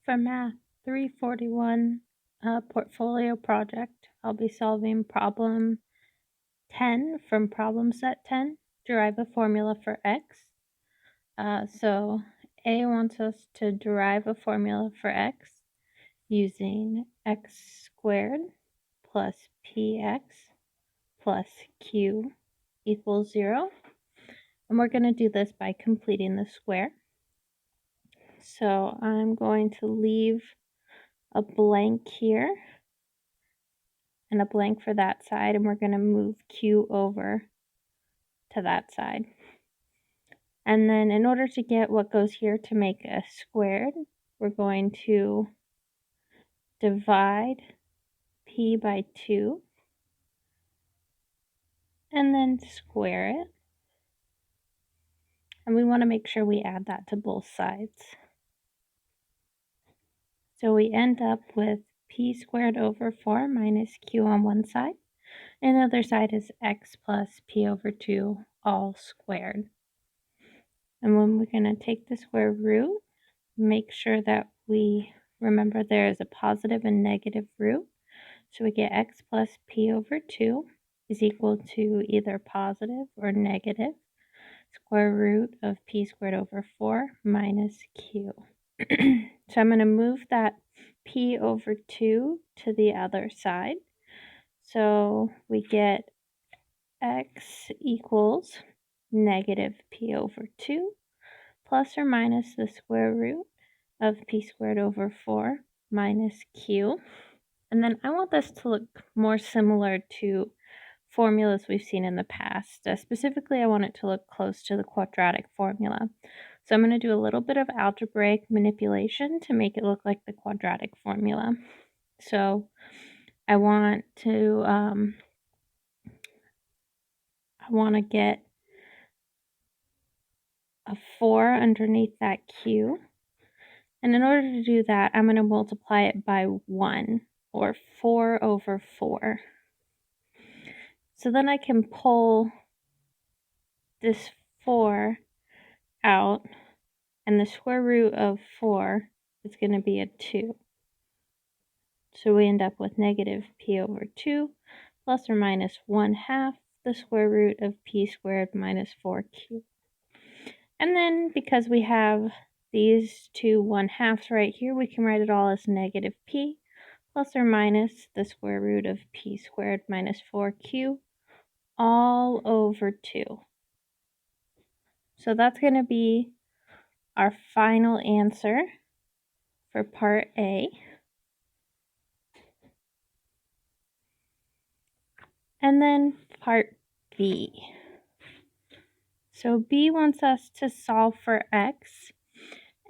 For Math 341 portfolio project, I'll be solving problem 10 from problem set 10, derive a formula for x. So A wants us to derive a formula for x using x squared plus px plus q equals 0. And we're going to do this by completing the square. So I'm going to leave a blank here and a blank for that side, and we're going to move q over to that side. And then in order to get what goes here to make a squared, we're going to divide p by 2 and then square it. And we want to make sure we add that to both sides. So we end up with p squared over 4 minus q on one side, and the other side is x plus p over 2 all squared. And when we're going to take the square root, make sure that we remember there is a positive and negative root. So we get x plus p over 2 is equal to either positive or negative square root of p squared over 4 minus q. So I'm going to move that p over 2 to the other side. So we get x equals negative p over 2 plus or minus the square root of p squared over 4 minus q. And then I want this to look more similar to formulas we've seen in the past. Specifically, I want it to look close to the quadratic formula. So I'm going to do a little bit of algebraic manipulation to make it look like the quadratic formula. So I want to get a 4 underneath that q. And in order to do that, I'm going to multiply it by 1, or 4 over 4. So then I can pull this 4 out, and the square root of 4 is going to be a 2. So we end up with negative p over 2 plus or minus 1/2 the square root of p squared minus 4q. And then because we have these two 1/2s right here, we can write it all as negative p plus or minus the square root of p squared minus 4q all over 2. So that's going to be our final answer for part A. And then part B. So B wants us to solve for x,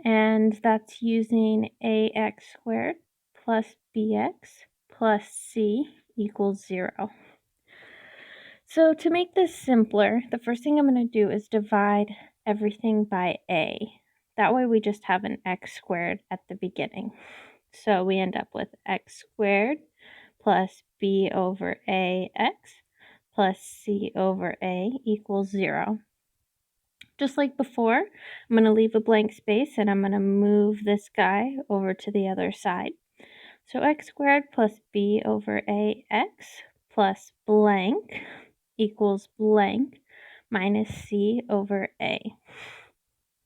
and that's using ax squared plus bx plus c equals 0. So to make this simpler, the first thing I'm going to do is divide everything by a. That way we just have an x squared at the beginning. So we end up with x squared plus b over ax plus c over a equals 0. Just like before, I'm going to leave a blank space and I'm going to move this guy over to the other side. So x squared plus b over ax plus blank equals blank minus c over a.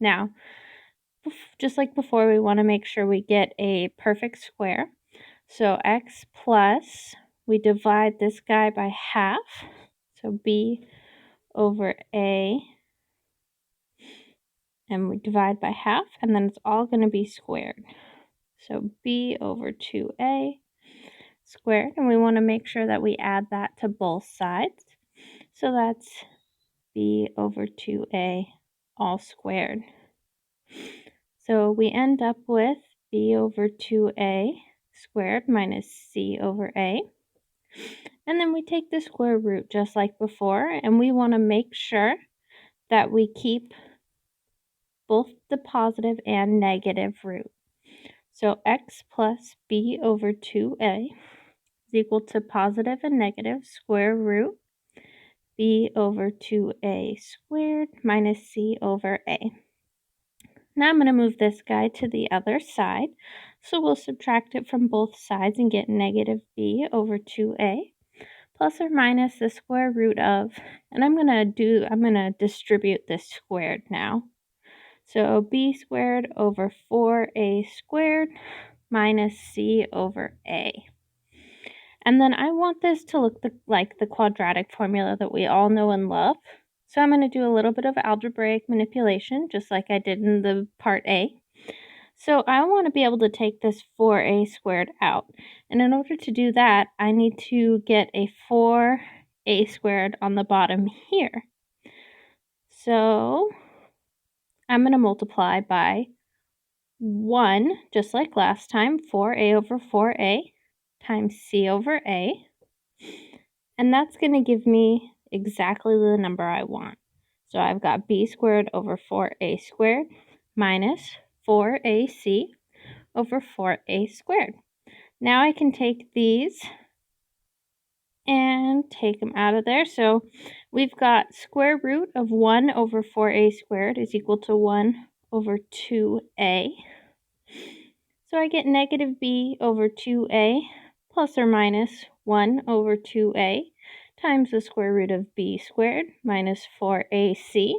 Now, just like before, we want to make sure we get a perfect square. So x plus, we divide this guy by half. So b over a, and we divide by half, and then it's all going to be squared. So b over 2a squared, and we want to make sure that we add that to both sides. So that's b over 2a all squared. So we end up with b over 2a squared minus c over a. And then we take the square root just like before, and we want to make sure that we keep both the positive and negative root. So x plus b over 2a is equal to positive and negative square root b over 2a squared minus c over a. Now I'm going to move this guy to the other side. So we'll subtract it from both sides and get negative b over 2a plus or minus the square root of, and I'm going to distribute this squared now. So b squared over 4a squared minus c over a. And then I want this to look like the quadratic formula that we all know and love. So I'm going to do a little bit of algebraic manipulation, just like I did in the part A. So I want to be able to take this 4a squared out. And in order to do that, I need to get a 4a squared on the bottom here. So I'm going to multiply by 1, just like last time, 4a over 4a times c over a. And that's going to give me exactly the number I want. So I've got b squared over 4a squared minus 4ac over 4a squared. Now I can take these and take them out of there. So we've got square root of 1 over 4a squared is equal to 1 over 2a. So I get negative b over 2a plus or minus 1 over 2a times the square root of b squared minus 4ac.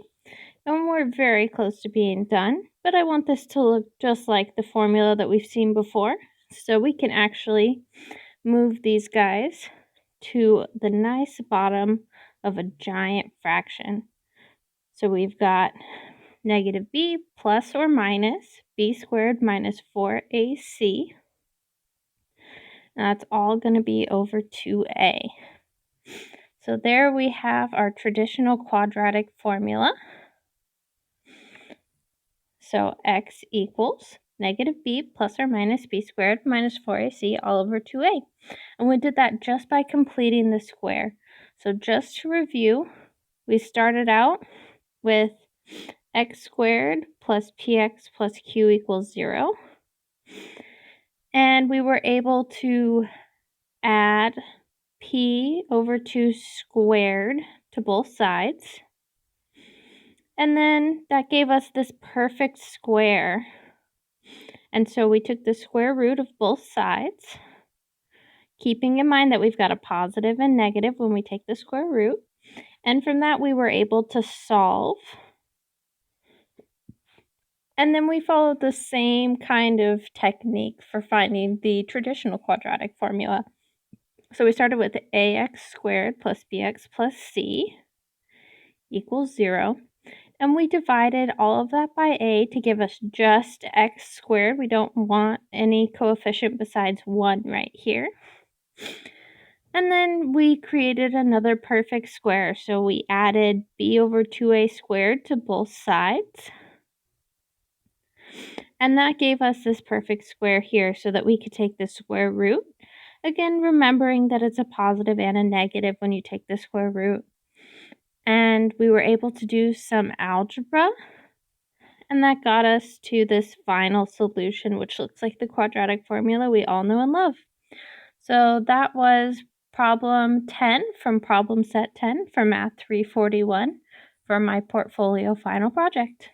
And we're very close to being done, but I want this to look just like the formula that we've seen before. So we can actually move these guys to the nice bottom of a giant fraction. So we've got negative b plus or minus b squared minus 4ac. That's all going to be over 2a. So there we have our traditional quadratic formula. So x equals negative b plus or minus b squared minus 4ac all over 2a. And we did that just by completing the square. So just to review, we started out with x squared plus px plus q equals 0. And we were able to add p over 2 squared to both sides. And then that gave us this perfect square. And so we took the square root of both sides, keeping in mind that we've got a positive and negative when we take the square root. And from that, we were able to solve. And then we followed the same kind of technique for finding the traditional quadratic formula. So we started with ax squared plus bx plus c equals 0. And we divided all of that by a to give us just x squared. We don't want any coefficient besides 1 right here. And then we created another perfect square. So we added b over 2a squared to both sides. And that gave us this perfect square here so that we could take the square root. Again, remembering that it's a positive and a negative when you take the square root. And we were able to do some algebra. And that got us to this final solution, which looks like the quadratic formula we all know and love. So that was problem 10 from problem set 10 for Math 341 for my portfolio final project.